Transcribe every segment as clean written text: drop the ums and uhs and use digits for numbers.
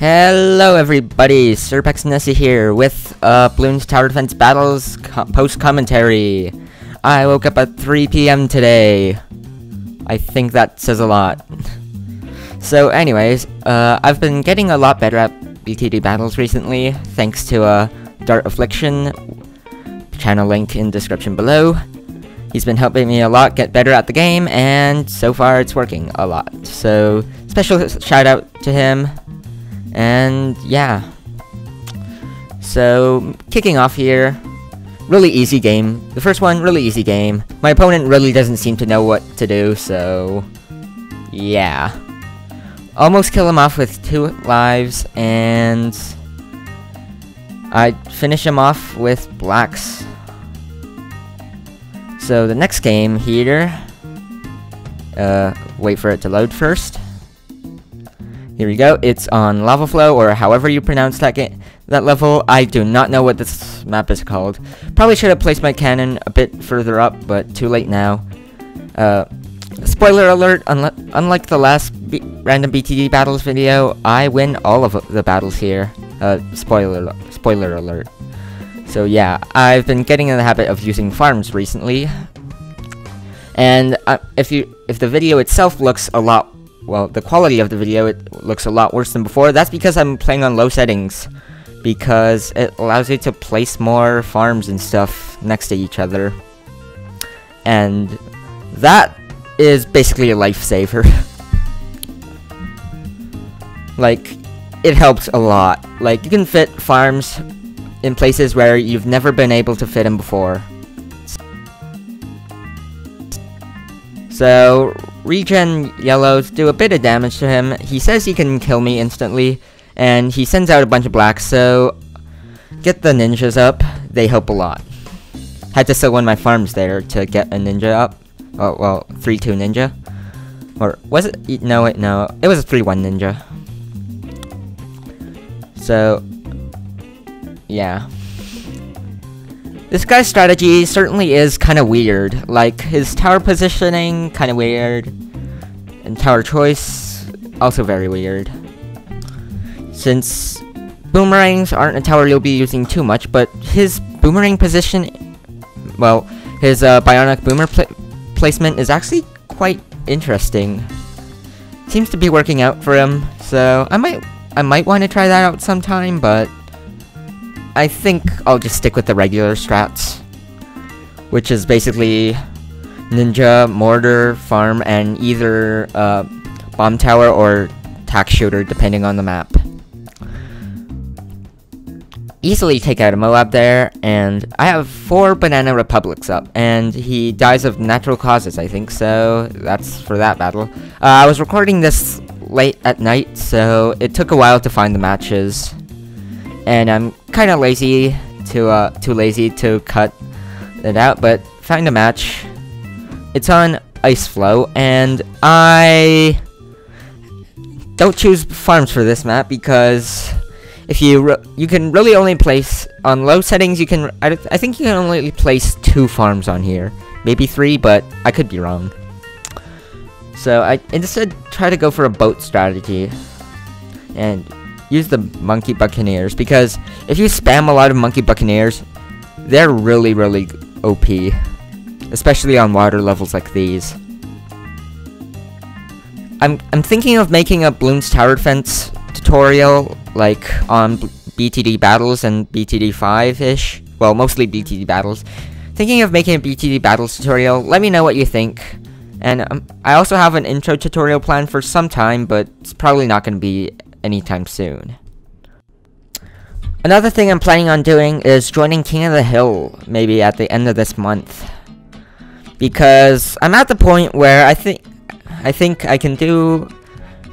Hello everybody, Serpexnessie here with Bloons Tower Defense Battles post-commentary. I woke up at 3 p.m. today. I think that says a lot. So anyways, I've been getting a lot better at BTD Battles recently, thanks to Dart Affliction, channel link in description below. He's been helping me a lot get better at the game, and so far it's working a lot. So, special shout out to him. And yeah, so kicking off here, really easy game. The first one, really easy game. My opponent really doesn't seem to know what to do, so yeah. Almost kill him off with 2 lives, and I finish him off with blacks. So the next game here, wait for it to load first. Here we go, it's on Lava Flow, or however you pronounce that level. I do not know what this map is called. Probably should have placed my cannon a bit further up, but too late now. Spoiler alert, unlike the last random BTD Battles video, I win all of the battles here. Spoiler alert. So yeah, I've been getting in the habit of using farms recently. And if the video itself looks a lot, well, the quality of the video, it looks a lot worse than before. That's because I'm playing on low settings, because it allows you to place more farms and stuff next to each other, and that is basically a lifesaver. Like, it helps a lot. Like, you can fit farms in places where you've never been able to fit them before. So, regen yellows do a bit of damage to him. He says he can kill me instantly, and he sends out a bunch of blacks, so get the ninjas up. They help a lot. Had to sell one of my farms there to get a ninja up. Oh, well, 3-2 ninja. Or, was it? No, wait, no. It was a 3-1 ninja. So, yeah. This guy's strategy certainly is kind of weird. Like, his tower positioning, kind of weird. And tower choice, also very weird. Since boomerangs aren't a tower you'll be using too much, but his boomerang position, well, his bionic boomer placement is actually quite interesting. Seems to be working out for him, so I might want to try that out sometime, but I think I'll just stick with the regular strats, which is basically ninja, mortar, farm, and either bomb tower or tack shooter, depending on the map. Easily take out a Moab there, and I have 4 Banana Republics up, and he dies of natural causes, I think, so that's for that battle. I was recording this late at night, so it took a while to find the matches. And I'm kind of lazy to, too lazy to cut it out, but find a match. It's on Ice Flow, and I don't choose farms for this map because if you can really only place on low settings. You can I think you can only place 2 farms on here, maybe 3, but I could be wrong. So I instead try to go for a boat strategy and use the Monkey Buccaneers, because if you spam a lot of Monkey Buccaneers, they're really, really OP, especially on water levels like these. I'm thinking of making a Bloons Tower Defense tutorial, like on BTD Battles and BTD 5-ish. Well, mostly BTD Battles. Thinking of making a BTD Battles tutorial. Let me know what you think. And I also have an intro tutorial planned for some time, but it's probably not going to be anytime soon. Another thing I'm planning on doing is joining King of the Hill, maybe at the end of this month, because I'm at the point where I think I can do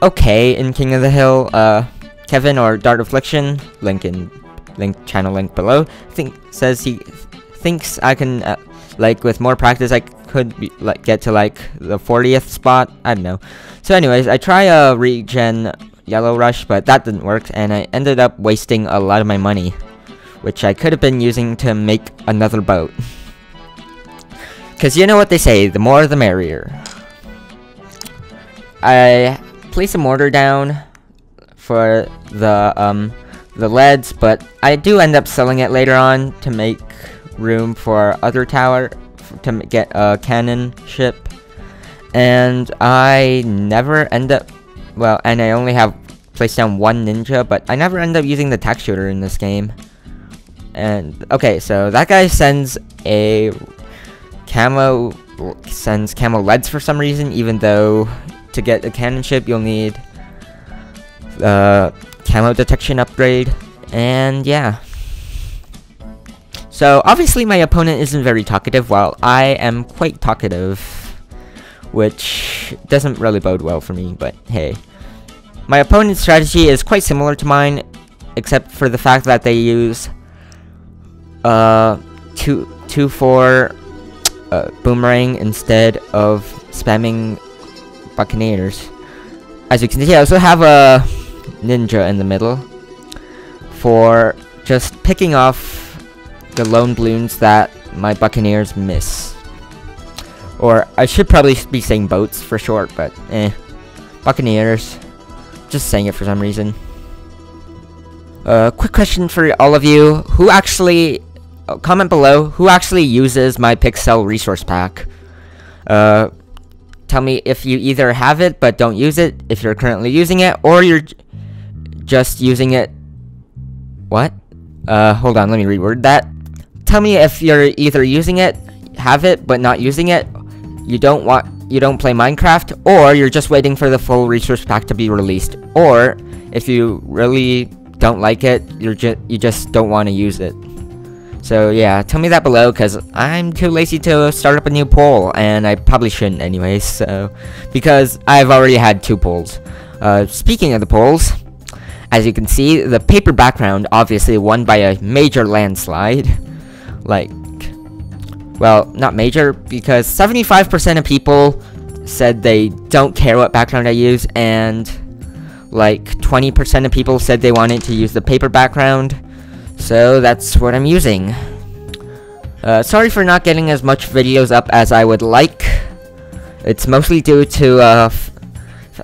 okay in King of the Hill. Kevin or Dart Affliction, channel link below, says he thinks I can like with more practice I could be, get to like the 40th spot. I don't know. So anyways, I try a regen Yellow Rush, but that didn't work, and I ended up wasting a lot of my money, which I could have been using to make another boat. Because you know what they say, the more the merrier. I place a mortar down for the leads, but I do end up selling it later on to make room for other tower to get a cannon ship. And I never end up, well, and I only have placed down one ninja, but I never end up using the tack shooter in this game. And okay, so that guy sends a camo leads for some reason, even though to get a cannon ship you'll need camo detection upgrade. And yeah, so obviously my opponent isn't very talkative, while I am quite talkative, which doesn't really bode well for me, but hey. My opponent's strategy is quite similar to mine, except for the fact that they use 2-4 boomerang instead of spamming buccaneers. As you can see, I also have a ninja in the middle for just picking off the lone balloons that my buccaneers miss. Or I should probably be saying boats for short, but buccaneers. Just saying it for some reason. Quick question for all of you: who actually comment below who actually uses my Pixel resource pack? Tell me if you either have it but don't use it, if you're currently using it, or you're just using it. What? Hold on, let me reword that. Tell me if you're either using it, have it, but not using it, you don't play Minecraft, or you're just waiting for the full resource pack to be released, or if you really don't like it, you just don't want to use it. So yeah, tell me that below, because I'm too lazy to start up a new poll, and I probably shouldn't anyways, so, because I've already had 2 polls. Speaking of the polls, as you can see, the paper background obviously won by a major landslide. Like, well, not major, because 75% of people said they don't care what background I use, and like 20% of people said they wanted to use the paper background. So that's what I'm using. Sorry for not getting as much videos up as I would like. It's mostly due to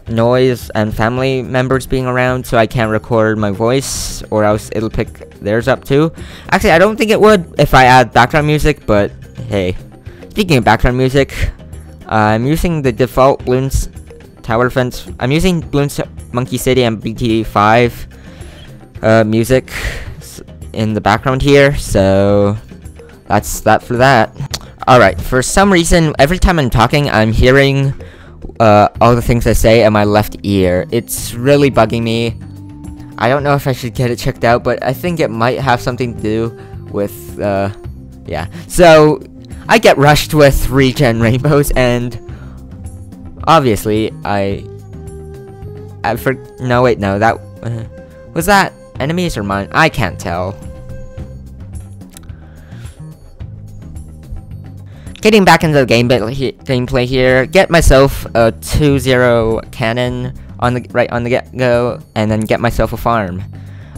noise and family members being around, so I can't record my voice, or else it'll pick theirs up too. Actually, I don't think it would if I add background music, but hey. Speaking of background music, I'm using the default Bloons Tower Defense. I'm using Bloons Monkey City and BTD 5 music in the background here, so that's that for that. Alright, for some reason, every time I'm talking, I'm hearing all the things I say in my left ear. It's really bugging me. I don't know if I should get it checked out, but I think it might have something to do with, yeah. So, I get rushed with regen rainbows, and obviously, no wait, no, that, was that enemies or mine? I can't tell. Getting back into the gameplay here, get myself a 2-0 cannon on the get-go, and then get myself a farm.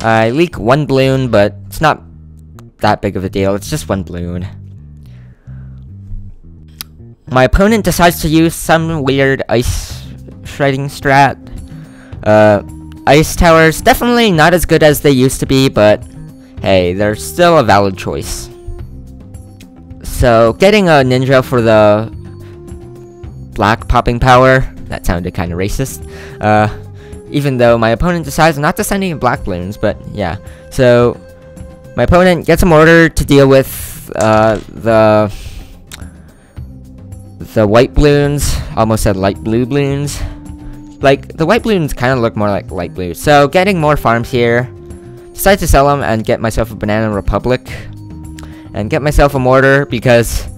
I leak 1 balloon, but it's not that big of a deal. It's just 1 balloon. My opponent decides to use some weird ice shredding strat. Ice towers, definitely not as good as they used to be, but hey, they're still a valid choice. So, getting a ninja for the black popping power, that sounded kind of racist, even though my opponent decides not to send any black balloons, but yeah. So, my opponent gets a mortar to deal with the white balloons. Almost said light blue balloons. Like, the white balloons kind of look more like light blue. So, getting more farms here. Decide to sell them and get myself a Banana Republic. And get myself a mortar, because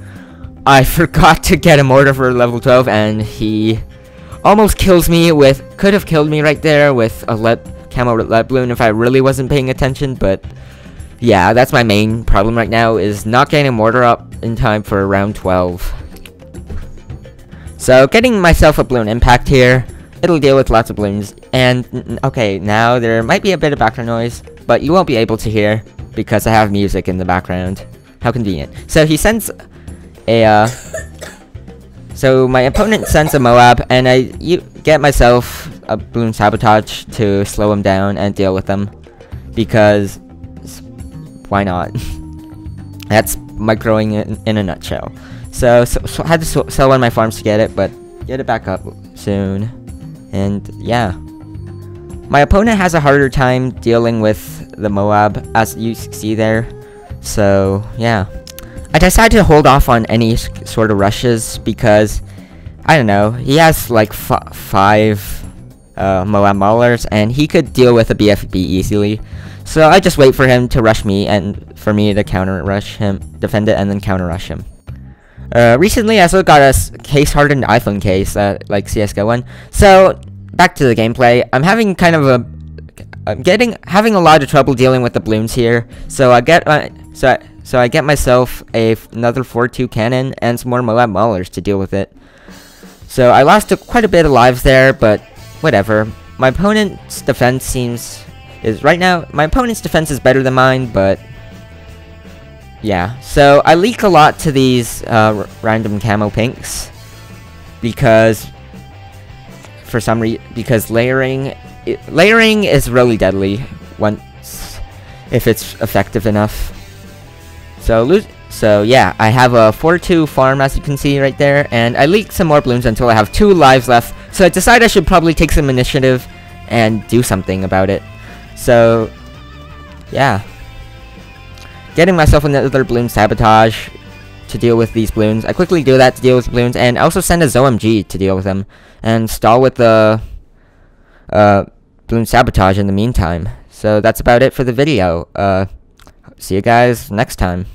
I forgot to get a mortar for level 12, and he almost kills me with, could have killed me right there with a camo lead balloon if I really wasn't paying attention, but yeah, that's my main problem right now, is not getting a mortar up in time for round 12. So, getting myself a balloon impact here, it'll deal with lots of balloons, and okay, now there might be a bit of background noise, but you won't be able to hear, because I have music in the background. How convenient. So he sends so my opponent sends a Moab, and I get myself a balloon sabotage to slow him down and deal with them, because why not? That's microing in a nutshell. So I had to sell one of my farms to get it, but get it back up soon. And yeah, my opponent has a harder time dealing with the Moab, as you see there. So yeah, I decided to hold off on any sort of rushes because I don't know, he has like 5 Moab Maulers, and he could deal with a BFB easily. So I just wait for him to rush me, and for me to counter rush him, defend it, and then counter rush him. Recently I also got a case-hardened iPhone case, like CSGO one. So back to the gameplay. I'm having kind of having a lot of trouble dealing with the balloons here. So I get I get myself another 4-2 cannon and some more Moab Maulers to deal with it. So I lost quite a bit of lives there, but whatever. My opponent's defense my opponent's defense is better than mine, but yeah. So I leak a lot to these random camo pinks because because layering is really deadly if it's effective enough. So yeah, I have a 4-2 farm, as you can see right there, and I leaked some more balloons until I have 2 lives left. So I decided I should probably take some initiative and do something about it. So yeah, getting myself another balloon sabotage to deal with these balloons. I quickly do that to deal with balloons, and also send a ZOMG to deal with them, and stall with the balloon sabotage in the meantime. So that's about it for the video. See you guys next time.